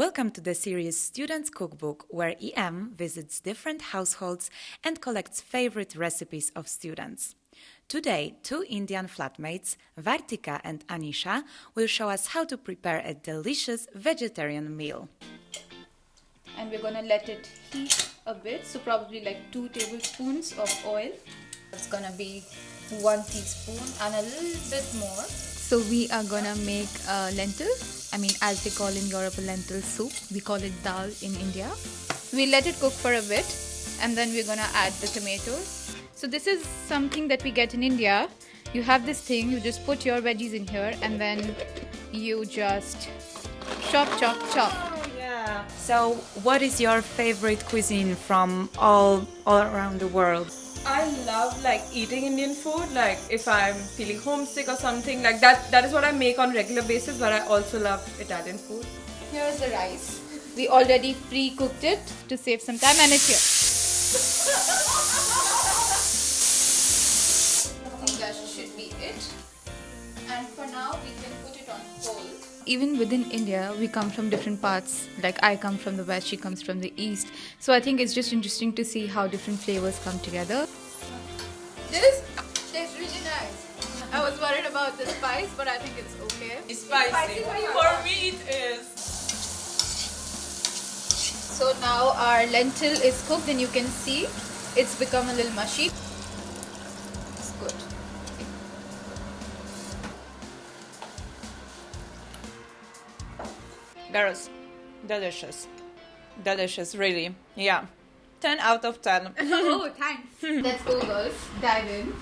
Welcome to the series Students Cookbook, where EM visits different households and collects favorite recipes of students. Today, two Indian flatmates, Vartika and Anisha, will show us how to prepare a delicious vegetarian meal. And we're gonna let it heat a bit, so probably like 2 tablespoons of oil. It's gonna be 1 teaspoon and a little bit more. So we are gonna make lentil. As they call in Europe, a lentil soup. We call it dal in India. We let it cook for a bit, and then we're gonna add the tomatoes. So this is something that we get in India. You have this thing, you just put your veggies in here, and then you just chop. Yeah. So, what is your favorite cuisine from all around the world? I love eating Indian food. If I'm feeling homesick or something like that, that is what I make on regular basis. But I also love Italian food. Here's the rice. We already pre-cooked it to save some time, and it's here. I think that should be it. And for now, we can put it on hold. Even within India, we come from different parts. Like I come from the west, she comes from the east. So I think it's just interesting to see how different flavors come together. This tastes really nice. I was worried about the spice, but I think it's okay. It's spicy. For me, it is. So now our lentil is cooked, and you can see it's become a little mushy. It's good. Girls, delicious. Delicious, really. Yeah. 10 out of 10. Oh, thanks. Let's go, girls. Dive in.